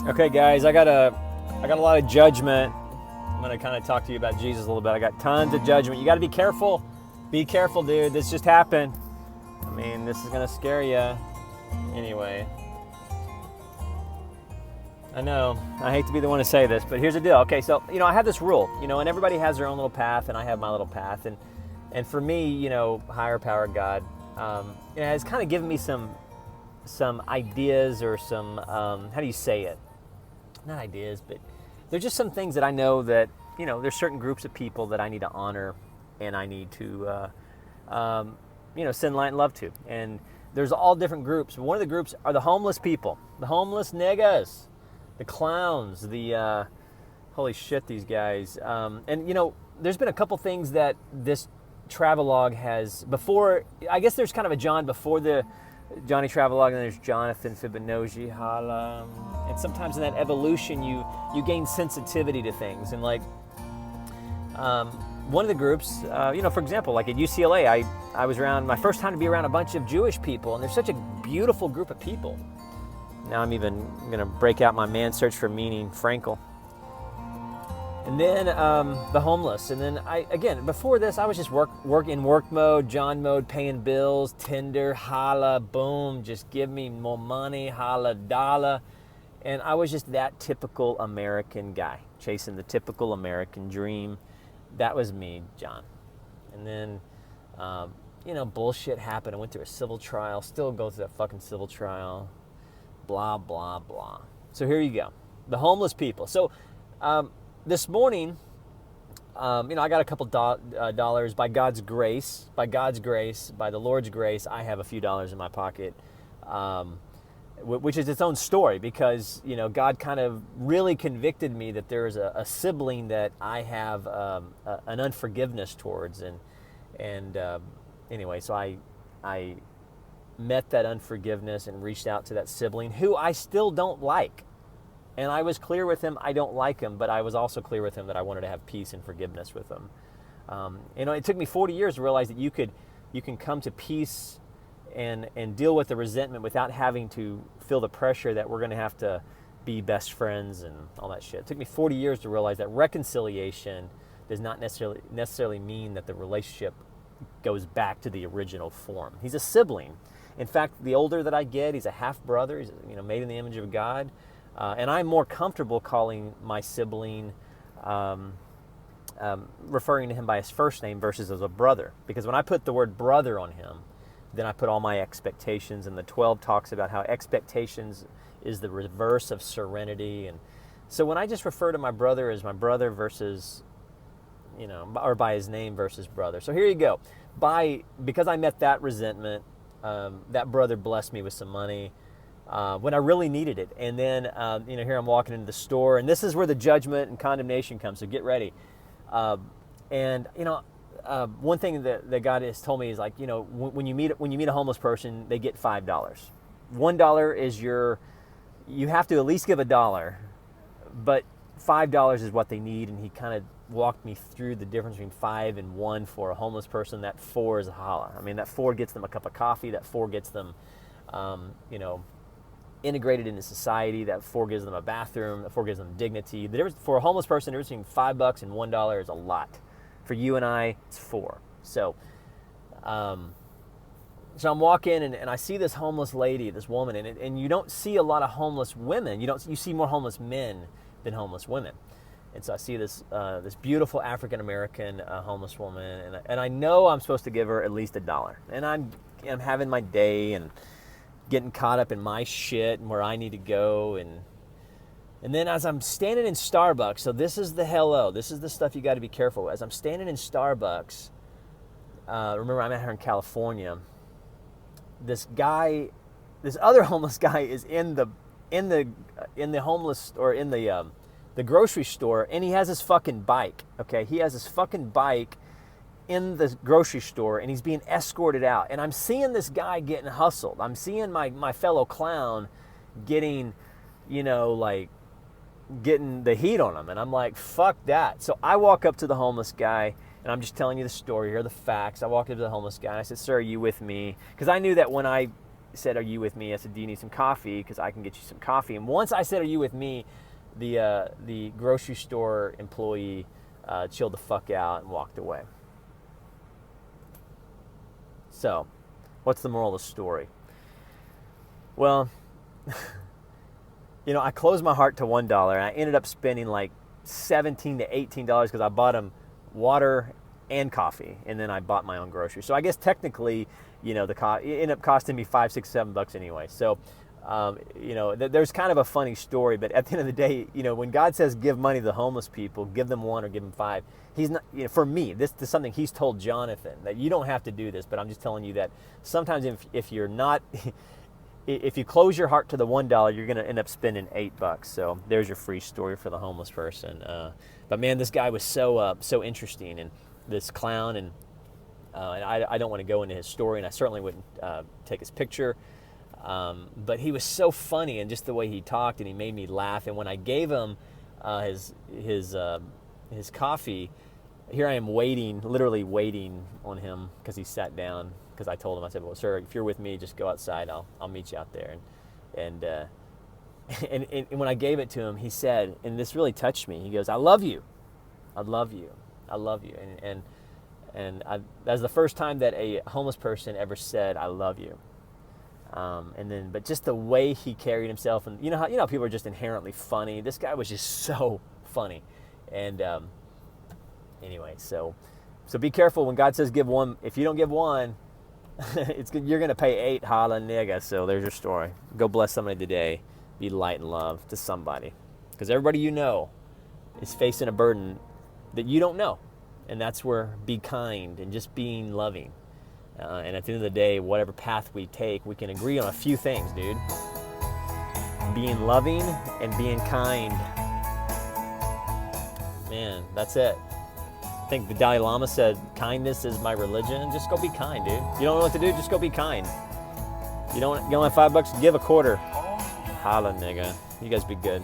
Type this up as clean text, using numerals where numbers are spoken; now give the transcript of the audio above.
Okay, guys, I got a lot of judgment. I'm gonna kind of talk to you about Jesus a little bit. I got tons of judgment. You got to be careful. Be careful, dude. This just happened. I mean, this is gonna scare you. Anyway, I know I hate to be the one to say this, but here's the deal. Okay, so I have this rule, and everybody has their own little path, and I have my little path, and for me, higher power, God, has kind of given me some ideas or some how do you say it? Not ideas, but there's just some things that I know that there's certain groups of people that I need to honor, and I need to send light and love to, and there's all different groups. One of the groups are the homeless people, the homeless niggas, the clowns, the holy shit, these guys. And there's been a couple things that this travelogue has before. I guess there's kind of a John before the Johnny Travelogue, and there's Jonathan Fibonojji Holla. And sometimes in that evolution, you gain sensitivity to things. And like one of the groups, for example, like at UCLA, I was around, my first time to be around a bunch of Jewish people, and they're such a beautiful group of people. Now I'm even going to break out my man search for meaning, Frankel. And then the homeless. And then before this, I was just in work mode, John mode, paying bills, Tinder, holla, boom, just give me more money, holla, dollar. And I was just that typical American guy, chasing the typical American dream. That was me, John. And then, bullshit happened. I went through a civil trial, still go through that fucking civil trial, blah, blah, blah. So here you go. The homeless people. So this morning, I got a couple dollars by God's grace, by the Lord's grace. I have a few dollars in my pocket, which is its own story, because God kind of really convicted me that there is a sibling that I have an unforgiveness towards, and anyway, so I met that unforgiveness and reached out to that sibling who I still don't like. And I was clear with him, I don't like him, but I was also clear with him that I wanted to have peace and forgiveness with him. It took me 40 years to realize that you can come to peace and deal with the resentment without having to feel the pressure that we're going to have to be best friends and all that shit. It took me 40 years to realize that reconciliation does not necessarily mean that the relationship goes back to the original form. He's a sibling. In fact, the older that I get, he's a half brother. He's made in the image of God. And I'm more comfortable calling my sibling, referring to him by his first name versus as a brother. Because when I put the word brother on him, then I put all my expectations. And the 12 talks about how expectations is the reverse of serenity. And so when I just refer to my brother as my brother versus, or by his name versus brother. So here you go. Because I met that resentment, that brother blessed me with some money when I really needed it. And then, here I'm walking into the store, and this is where the judgment and condemnation comes, so get ready. One thing that God has told me is like, when you meet a homeless person, they get $5. $1 is you have to at least give $1, but $5 is what they need. And he kind of walked me through the difference between 5 and 1 for a homeless person. That 4 is a holla. I mean, that 4 gets them a cup of coffee. That 4 gets them, integrated into society. That 4 gives them a bathroom. That 4 gives them dignity. For a homeless person, the difference between $5 and $1 is a lot. For you and I, it's 4. So I'm walking and I see this homeless lady, this woman, and you don't see a lot of homeless women. You see more homeless men than homeless women. And so I see this beautiful African American homeless woman, and I know I'm supposed to give her at least $1. And I'm having my day and getting caught up in my shit and where I need to go, and then as I'm standing in Starbucks, so this is the stuff you got to be careful with. As I'm standing in Starbucks, remember I'm out here in California. This other homeless guy is in the homeless, or in the grocery store, and he has his fucking bike. Okay, he has his fucking bike in the grocery store, and he's being escorted out. And I'm seeing this guy getting hustled. I'm seeing my fellow clown getting, getting the heat on him. And I'm like, fuck that. So I walk up to the homeless guy, and I'm just telling you the story here, the facts. I walked up to the homeless guy, and I said, sir, are you with me? Because I knew that when I said, "Are you with me?" I said, "Do you need some coffee? Because I can get you some coffee." And once I said, "Are you with me?" the grocery store employee chilled the fuck out and walked away. So, what's the moral of the story? Well, I closed my heart to $1, and I ended up spending like $17 to $18 because I bought him water and coffee, and then I bought my own groceries. So I guess technically, it ended up costing me $5, $6, $7 anyway. So, there's kind of a funny story, but at the end of the day, when God says give money to the homeless people, give them 1 or give them 5, he's not, for me, this is something he's told Jonathan, that you don't have to do this, but I'm just telling you that sometimes if you're not, if you close your heart to the $1, you're going to end up spending $8. So there's your free story for the homeless person. But man, this guy was so interesting, and this clown, and I don't want to go into his story, and I certainly wouldn't take his picture. But he was so funny, and just the way he talked, and he made me laugh. And when I gave him his coffee, here I am literally waiting on him because he sat down. Because I told him, I said, "Well, sir, if you're with me, just go outside. I'll meet you out there." And when I gave it to him, he said, and this really touched me. He goes, "I love you. I love you. I love you." And that was the first time that a homeless person ever said, "I love you." But just the way he carried himself, and you know how people are just inherently funny. This guy was just so funny, and anyway, so be careful when God says give 1. If you don't give 1, you're gonna pay 8. Holla nigga. So there's your story. Go bless somebody today. Be light and love to somebody, because everybody is facing a burden that you don't know, and that's where be kind and just being loving. And at the end of the day, whatever path we take, we can agree on a few things, dude. Being loving and being kind. Man, that's it. I think the Dalai Lama said, kindness is my religion. Just go be kind, dude. You don't know what to do, just go be kind. You only have $5, give a quarter. Holla, nigga. You guys be good.